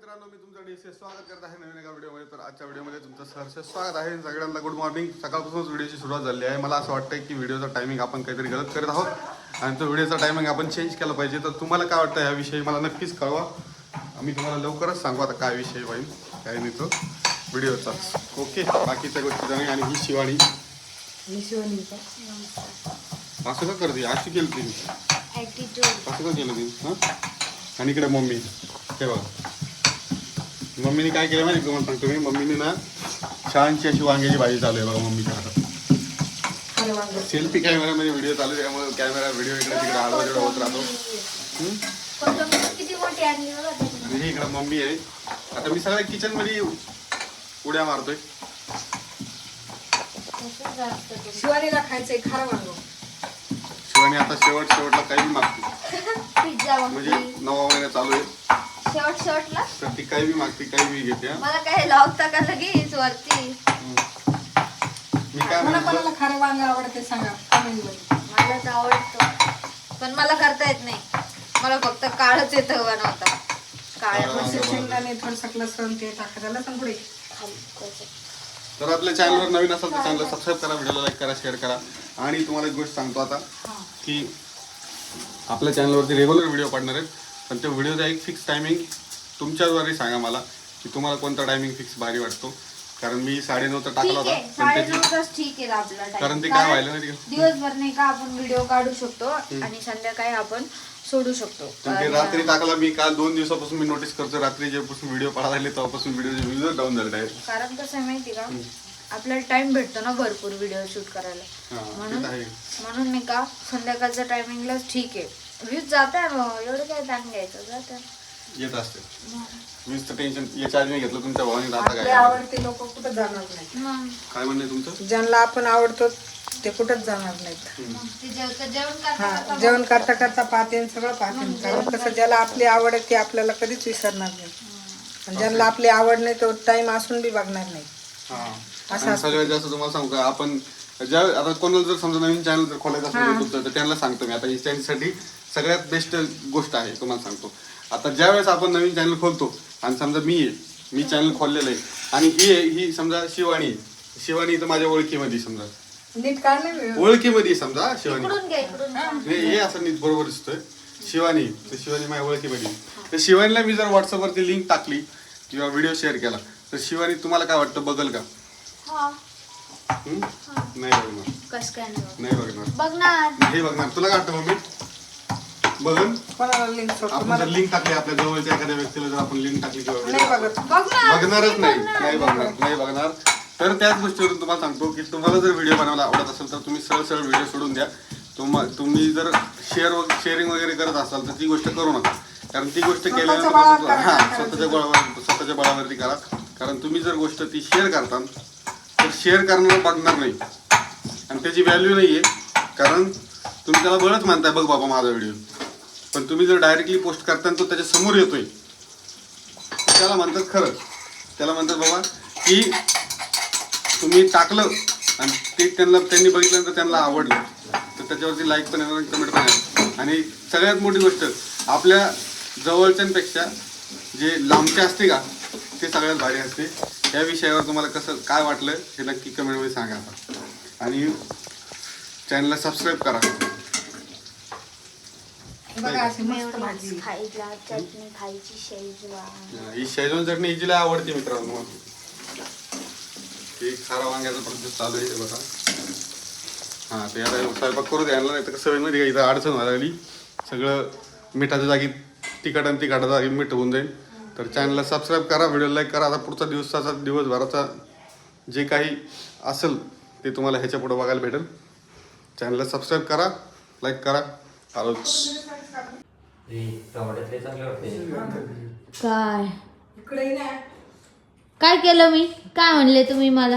मित्रांनो, मी तुमचं डीएसए स्वागत करत आहे नवीन एका व्हिडिओमध्ये. तर आजच्या व्हिडिओमध्ये तुमचं सहर्ष स्वागत आहे. सगळ्यांना गुड मॉर्निंग. सकाळपासूनच व्हिडिओची सुरुवात झाली आहे. मला असं वाटतं की व्हिडिओचा टायमिंग आपण काहीतरी गलत करत आहोत आणि तो व्हिडिओचा टायमिंग आपण चेंज केला पाहिजे. तर तुम्हाला काय वाटतं याविषयी मला नक्कीच कळवा. आम्ही तुम्हाला लवकरच सांगू आता काय विषय होईल काय नाही तो व्हिडिओचाच. ओके, बाकीच्या गोष्टी जाणे. आणि ही शिवानी असं का करते? अशी केली ती असं का केलं ती? हां. आणि इकडे मम्मी हे बघा, मम्मीने काय केलं माहिती तुम्हाला सांगतो मी. मम्मीने ना छानशी अशी वांग्याची भाजी चालू आहे बघा मम्मीच्या हातात. सेल्फी कॅमेरामध्ये व्हिडिओ चालू आहे, त्यामुळे कॅमेरा व्हिडिओ इकडे तिकडे आडवा जेवढा होत राहतो. आणि इकडे मम्मी आहे. आता मी सगळ्या किचन मध्ये उड्या मारतोय. शिवानीला खायचंय खारं वांग. शिवानी आता शेवटला काही मागते, म्हणजे 9वा महिना चालू आहे शेवटला तर ती काही बी मागते, काही बी घेते. मला काय लावता का लगेच वरती? मी काय मला म्हणतो, कोणाला खारं वांग आवडते सांगा कमेंट मध्ये. मला तर आवडतं पण मला करता येत नाही. मला फक्त काळच येतं बनवता. काळ्या शेंगदाणे थोडंसं लसूण ते टाकायला लसूण पुढे. तर आपल्या चॅनलवर नवीन असाल तर चॅनलला सबस्क्राईब करा, व्हिडिओला लाईक करा, शेअर करा. आणि तुम्हाला एक गोष्ट सांगतो आता की आपल्या चॅनलवरती रेग्युलर व्हिडिओ पडणार आहेत, पण त्या व्हिडिओचा एक फिक्स टायमिंग तुमच्याद्वारे सांगा मला की तुम्हाला कोणता टायमिंग फिक्स भारी वाटतो. कारण मी 9:30 तर टाकला होता, पण त्याची 9:30 ठीक आहे आपला टाइम. कारण ते काय व्हायला नाही दिवसभर नाही का आपण व्हिडिओ काढू शकतो आणि संध्याकाळी आपण सोडू शकतो. ते रात्री टाकला मी. काल 2 दिवसापासून मी नोटीस करतो, रात्री जेव्हापासून व्हिडिओ पडायला लागले तेव्हापासून व्हिडिओचे व्ह्यूज डाऊन झाले डायरेक्ट. कारण कसं आहे माहिती का, आपल्याला टाइम भेटतो ना भरपूर व्हिडिओ शूट करायला. म्हणून नाही का संध्याकाळच्या टायमिंगलाच ठीक आहे. व्ह्यूज जात आहे एवढं काय ताण घ्यायचं, जात येत असते. व्ह्यूजचं टेन्शन याच्या आधी मी घेतलं, तुमच्या भावाने राहता आपले काय आवडते लोक कुठं जाणार नाही. काय म्हणणे तुमचं? ज्यांना आपण आवडतो ते कुठंच जाणार नाहीत. जेवण करता करता पाहते सगळं पाहते. कारण कसं ज्याला आपली आवड आहे ते आपल्याला कधीच विसरणार नाही. आणि ज्यांना आपली आवड नाही तो टाइम असून बी बघणार नाही. आणि सगळ्यात जास्त तुम्हाला सांगू का, आपण ज्या आता कोणाला जर समजा नवीन चॅनल जर खोलायचं असेल युट्यूबचं तर त्यांना सांगतो मी आता इंस्टासाठी सगळ्यात बेस्ट गोष्ट आहे तुम्हाला सांगतो. आता ज्या वेळेस आपण नवीन चॅनल खोलतो आणि समजा मी चॅनल खोललेलं आहे आणि ही समजा शिवानी तर माझ्या ओळखीमध्ये समजा नीट काय नाही ओळखीमध्ये समजा शिवानी हे असं नीट बरोबर दिसतोय. शिवानी माझ्या ओळखीमध्ये. तर शिवानीला मी जर व्हॉट्सअपवरती लिंक टाकली किंवा व्हिडिओ शेअर केला तर शिवानी तुम्हाला काय वाटतं बघल का? नाही बघणार. कस काय नाही बघणार. हे बघणार. तुला काय वाटतं मम्मी? बघन. कोणाला लिंक आपण जर लिंक टाकली आपल्या जवळच्या एखाद्या व्यक्तीला जर आपण लिंक टाकली किंवा बघणार बघणारच नाही बघणार. तर त्याच गोष्टीवरून तुम्हाला सांगतो की तुम्हाला जर व्हिडिओ बनवायला आवडत असेल तर तुम्ही सरळ व्हिडिओ सोडून द्या. तुम्ही जर शेअरिंग वगैरे करत असाल तर ती गोष्ट करू नका. कारण ती गोष्ट केल्यानंतर स्वतःच्या बळावरती करा. कारण तुम्ही जर गोष्ट ती शेअर करता तर शेअर करणार बघणार नाही आणि त्याची व्हॅल्यू नाही आहे. कारण तुम्ही त्याला बळच मानताय, बघ बाबा माझा व्हिडिओ. पण तुम्ही जर डायरेक्टली पोस्ट करता तो त्याच्या समोर येतोय त्याला म्हणतात खरं. त्याला म्हणतात बाबा की तुम्ही टाकलं आणि ते त्यांनी बघितल्यानंतर त्यांना आवडलं तर त्याच्यावरती लाईक पण येणार, कमेंट पण येणार. आणि सगळ्यात मोठी गोष्ट आपल्या जवळच्यांपेक्षा जे लांबचे असते का ते सगळ्यात भारी असते. या विषयावर तुम्हाला कसं काय वाटलं हे नक्की कमेंटमध्ये सांगा आता. आणि चॅनलला सबस्क्राईब करा. ही शेजवान चटणी हिजीला आवडते मित्रांनो. ही खारा वांग्याचा प्रोसेस चालू आहे बघा. ते आता स्वयंपाक करू द्यायला नाही तर कसं मध्ये इथं अडचण व्हायला लागली. सगळं मिठाच्या जागी तिखट आणि तिखटाच्या जागी मीठ होऊन जाईल. तर चॅनलला सबस्क्राईब करा, व्हिडिओ लाईक करा. आता पुढचा दिवसभराचा जे काही असेल ते तुम्हाला ह्याच्या पुढे बघायला भेटेल. चॅनलला सबस्क्राईब करा, लाईक करा. काय केलं मी? काय म्हणले तुम्ही मला?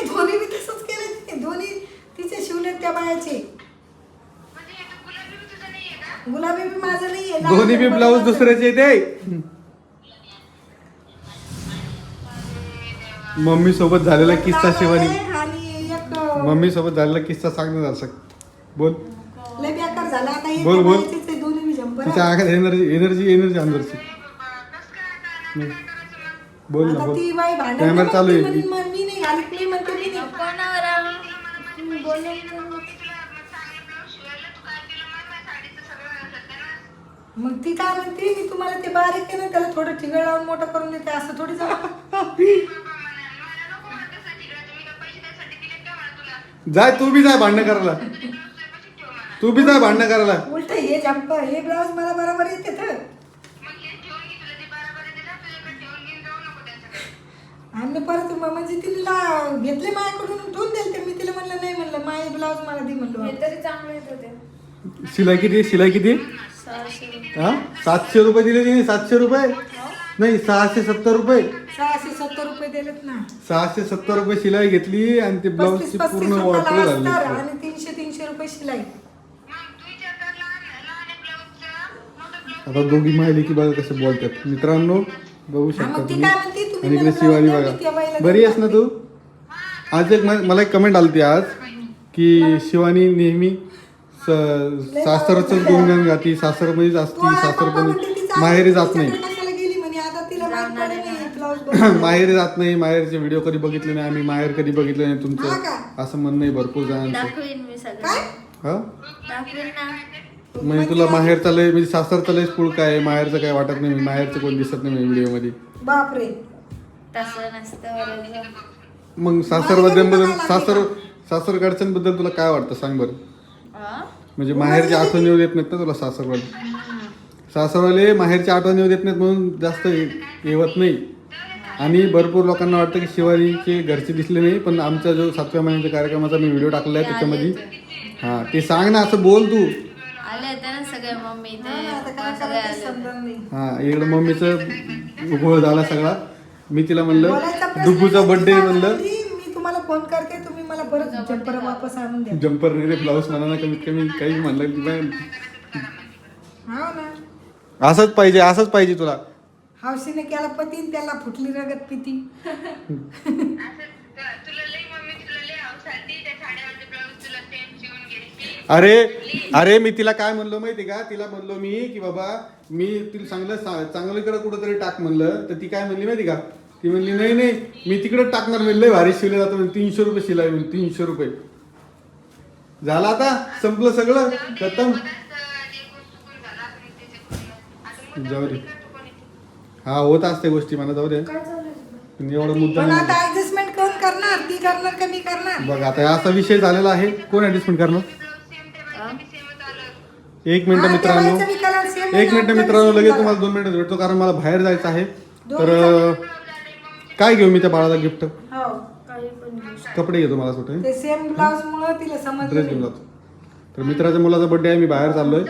दोन्ही मी तसंच केलं. दोन्ही तिचे शिवले त्या बायाचे. गुलाबी बी माझं नाहीये. दोन्ही बी ब्लाऊज दुसऱ्याचे ते. मम्मी सोबत झालेला किस्सा शिवानी. मम्मी सोबत झालेला किस्सा सांगणार बोल. लय बेकार झाला आता हे बोल, बोल. बाईचेच आहे, दोन्ही जंपर तिच्या आखात एनर्जी अंदरची. बोल ना आता बोल. ती बाई भांडण कॅमेरा चालू आहे. मी नाही घालत नाही म्हणते मी नाही. मग ती काय म्हणते मी तुम्हाला ते बारीक आहे ना त्याला थोडं ठिगळ लावून मोठं करून देते असं थोडी जाय तू बी जाय भांडण करायला. तू बी जाय भांडण करायला. उलट हे जंपर हे ब्लाऊज मला बरोबर येते तर आम्ही परत म्हणजे तिला घेतले माझ्याकडून ठेवून दिले मी तिला म्हणलं नाही म्हणलं माझे ब्लाऊज मला दे म्हणलं. हे तरी चांगले येत होते. शिलाई किती शिलाई किती 600. हा 700 रुपये दिले तिने. 700 रुपये नाही 670 रुपये. 670 रुपये दिलेत ना. 670 रुपये शिलाई घेतली आणि ते ब्लाऊजची 35 पूर्ण रुपयाला वाटली अस्तर झाली. आणि 300 रुपये शिलाई. आता दोघी माहिली की बघा कसं बोलतात मित्रांनो. बघू हा, शकता मग ती तुम्ही. काय म्हणते तुम्ही आणि इकडे मला शिवानी ब्लाऊज द्या, बघा. मी त्या बाईला बरी आहेस देते. ना तू. आज एक मला एक कमेंट आलती आज की शिवानी नेहमी सासरच गुणगान गाती. सासरमध्येच असती. पप्पा म्हणते सासरमध्ये तिचं माहेरी आई जात नाही. तिच्याकडे कशाला गेली म्हणे आता तिला माहित पडलं नाही ब्लाऊज बघून. माहेरी जात नाही. माहेरचे व्हिडिओ कधी बघितले नाही आम्ही. माहेर कधी बघितलं नाही हा तुमचं का? असं म्हणणं आहे भरपूर जणांचं. दाखवीन मी सगळं. काय हा दाखवीन ना. म्हणजे तुला माहेरचा लय म्हणजे सासरचा लयच पुळ काय माहेरचं काय वाटत नाही. माहेरचं कोण दिसत नाही व्हिडिओ मध्ये. बापरे तसं नसतं बरं. मग सासरबद्दल सासरकडच्यांबद्दल तुला काय वाटतं सांग बरं. म्हणजे माहेरची आठवण येऊ देत नाहीत ना तुला सासरवाले. सासरवाले माहेरची आठवण येऊ देत नाहीत म्हणून जास्त येवत नाही. आणि भरपूर लोकांना वाटतं की शिवानीचे घरचे दिसले नाही. पण आमचा जो 7व्या महिन्याच्या कार्यक्रमाचा मी व्हिडिओ टाकला आहे त्याच्यामध्ये हा ते सांग ना असं बोल तू. आले होते ना सगळे मम्मी ते आता काय सगळे करायचं आले होते. समजलं नाही. हा इकडं मम्मीचं घोळ झाला सगळा. मी तिला म्हणलं बोलायचा प्रश्न डुग्गूचा नाही. बर्थडे ती काय म्हणलं. म्हणली, मी तुम्हाला फोन करते तुम्ही मला परत जम्पर वापस आणून द्या. जम्पर नाही रे ब्लाऊज म्हणा ना कमीत कमी काही म्हणलं की बाई, हो ना असंच पाहिजे तुला. हौशीने केला पतीन त्याला फुटली रगत पिती. अरे मी तिला काय म्हणलो माहिती का. तिला म्हणलो मी की बाबा मी तिला चांगलीकडे कुठंतरी टाक म्हणलं. तर ती काय म्हणली माहिती का. ती म्हणली नाही मी तिकडे टाकणार. मी लय भारी शिवले जातं म्हणजे 300 रुपये शिलाई म्हणजे 300 रुपये. झालं आता संपलं सगळं खतम. जाऊ दे. हा होत असते गोष्टी मला जाऊ दे. पण एवढा मुद्दा पण नाही. आता ऍडजस्टमेंट कोण करणार ती करणार का मी करणार. बघ आता असा विषय झालेला आहे. कोण ऍडजस्टमेंट करणार. एक मिनिट हा, मित्रांनो तेव्हाचं मी कलर same एक आहे, मिनिट आपल्याला मित्रांनो same लगेच करा. तुम्हाला 2 मिनिट भेटतो कारण मला बाहेर जायचं आहे. तर काय घेऊ मी त्या बाळाला गिफ्ट. हो काही पण घेऊ शकतो. कपडे घेतो मला सुटे. ते सेम ब्लाउज मुळे तिला समजलं ड्रेस घेऊन नाही. जातो. तर मित्राच्या मुलाचा बर्थडे आहे. मी बाहेर चाललोय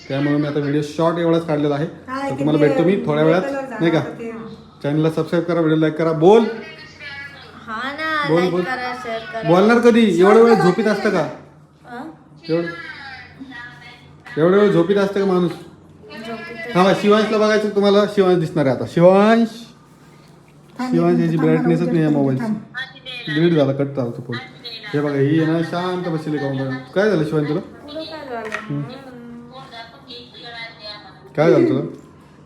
त्यामुळे मी आता व्हिडिओ शॉर्ट एवढाच काढलेला आहे. हा, तर ते तुम्हाला भेटतो मी थोड्या वेळात कलर झाला नाही का. होता ते. चॅनलला सबस्क्राईब करा व्हिडिओ लाईक करा. बोल हा ना बोल, लाईक बोल. करा शेअर करा. बोलणार कधी. एवढ्या वेळ झोपीत असतं का. हा? एवढ्या वेळ झोपीत असतं का माणूस. थांबा शिवांशला बघायचं तुम्हाला. शिवांश दिसणार आहे आता. शिवांश याची ब्राईटनेसच नाही आहे मोबाईलची. डिलीट झाला कट झाला तो फोन. हे बघा ही आहे ना शांत बसली का. काय झालं शिवांश तुला. पुढं काय झालं. काय झालं तुला.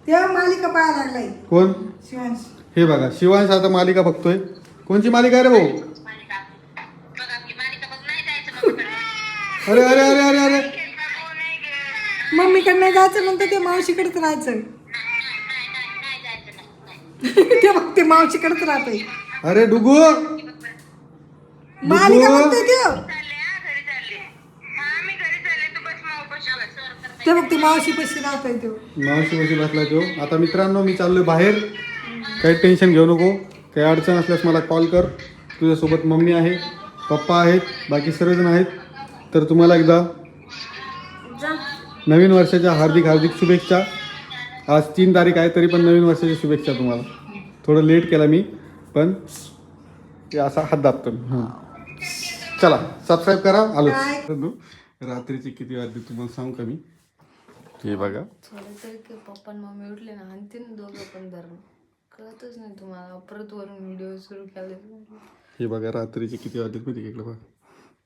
तेव्हा मालिका पाहायला लागलाय कोण. शिवांश. हे बघा शिवांश आता मालिका बघतोय. कोणची मालिका आहे रे भाऊ. अरे अरे अरे अरे अरे मम्मीकडे नाही जायचं म्हणतं ते मावशीकडेच राहायचं. ते बघ ते मावशीकडेच राहतोय. अरे डुगू मालिका बघतोय ते बघ ते मावशी पशी राहतोय तो. मावशी बशी बसला तो. आता मित्रांनो मी चाललोय बाहेर. काही टेन्शन घेऊ नको. काही अडचण असल्यास मला कॉल कर. तुझ्यासोबत मम्मी आहे पप्पा आहेत बाकी सर्वजण आहेत. तर तुम्हाला एकदा जा. नवीन वर्षाच्या हार्दिक शुभेच्छा. आज 3 तारीख आहे तरी पण नवीन वर्षाच्या शुभेच्छा तुम्हाला. थोडं लेट केला मी पण ते असा हात दाबतो मी. हां चला सबस्क्राईब करा. आलो. रात्रीचे किती वाजले तुम्हाला सांगू का मी. हे बघा थोडं तरी की पप्पा आणि मम्मी उठले ना आणि तीन दोघं पण धरून कळतच नाही तुम्हाला. परत वरून व्हिडिओ सुरू केले. हे बघा रात्रीचे किती वाजले माहिती इकडे बघा.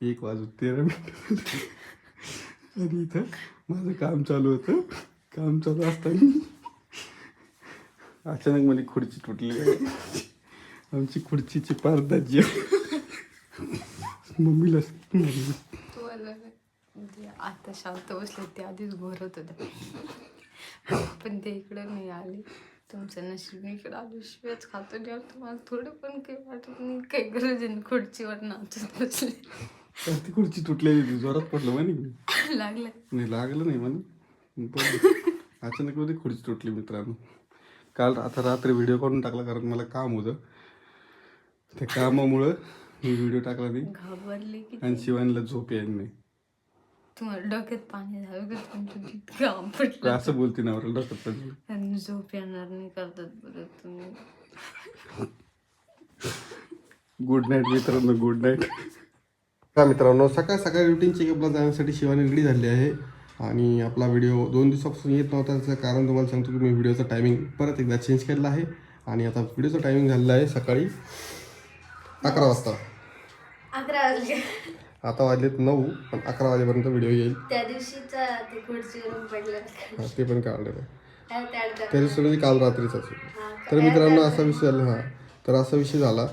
1 वाजून 13 मिनिट. आणि इथं माझं काम चालू होतं. काम चालू असताना अचानक माझी खुर्ची तुटली. आमची खुर्चीची पार दाजी मम्मीला आता शांत बसले ते आधीच घोरत होते पण ते इकडे नाही आले. तुमचं नशीब इकडे आलो शिव्याच खातो जेव्हा तुम्हाला थोडं पण काही वाटत नाही. काही गरज आहे खुर्चीवर नाचत बसले. ती खुर्ची तुटलेली होती, जोरात पडलं म्हणे. लागलं नाही लागलं नाही म्हणे, पण अचानक मध्ये खुर्ची तुटली मित्रांनो. काल आता रात्री व्हिडिओ काढून टाकला कारण मला काम होतं. त्या कामामुळं मी व्हिडिओ टाकला नाही घाबरले की आणि शिवानीला झोप यायला नाही. तुम्हाला डोक्यात पाणी झालं का तुमचं तितकं आपटलं असं बोलते ना मला डोक्यात पडलं. आणि झोप येणार नाही करतात बरं तुम्ही. गुड नाईट मित्रांनो, गुड नाईट. हा मित्रांनो, सकाळ सकाळी रुटीन चेकअपला जाण्यासाठी शिवानी रेडी झाली आहे. आणि आपला व्हिडिओ 2 दिवसापासून येत नव्हता. त्याचं कारण तुम्हाला सांगतो की मी व्हिडिओचा टायमिंग परत एकदा चेंज केलेला आहे. आणि आता व्हिडिओचा टायमिंग झालेला आहे सकाळी 11 वाजता. 11 वाजले. आता वाजलेत 9, पण 11 वाजेपर्यंत व्हिडिओ येईल. त्या दिवशीचा ते खुर्चीवरून पडलं ते पण काढलेलं आहे. त्या त्या दिवशी म्हणजे काल रात्रीचाच. तर मित्रांनो असा विषय झाला. तर असा विषय झाला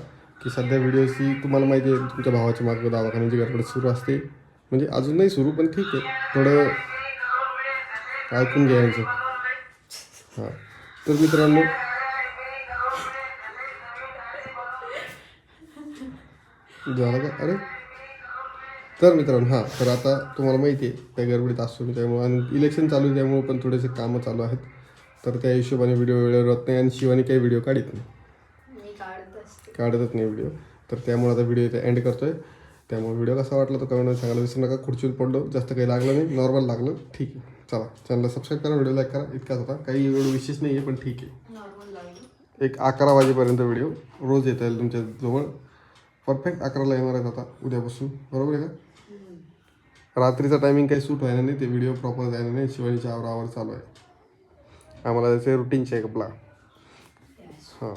की सध्या व्हिडिओची तुम्हाला माहिती आहे तुमच्या भावाच्या मागं दवाखान्याची गडबड सुरू असते. म्हणजे अजून नाही सुरू, पण ठीक आहे, थोडं ऐकून घ्यायचं. हां तर मित्रांनो झालं का? अरे तर मित्रांनो हां, तर आता तुम्हाला माहिती आहे त्या गडबडीत असतो मी, त्यामुळे आणि इलेक्शन चालू आहे त्यामुळे पण थोडेसे कामं चालू आहेत. तर त्या हिशोबाने व्हिडिओ वेळेवर होत नाही आणि शिवानी काही व्हिडिओ काढत नाही, काढतच नाही व्हिडिओ. तर त्यामुळे आता व्हिडिओ इथे एंड करतो आहे. त्यामुळे व्हिडिओ कसा वाटला तर कमेंटमध्ये सांगायला विसरू नका. खुर्चीवर पडलो, जास्त काही लागलं नाही, नॉर्मल लागलं, ठीक आहे. चला चॅनलला सबस्क्राईब करा, व्हिडिओ लाईक करा, इतकाच होता. काही एवढं विशेष नाही आहे, पण ठीक आहे. एक 11 वाजेपर्यंत व्हिडिओ रोज येता येईल तुमच्याजवळ. परफेक्ट 11ला येणार आहेत आता उद्यापासून, बरोबर आहे का? रात्रीचा टायमिंग काही सूट व्हायला नाही, ते व्हिडिओ प्रॉपर जायला नाही. शिवानीच्या आवर चालू आहे आम्हाला त्याचे रुटीन चेकअपला. हां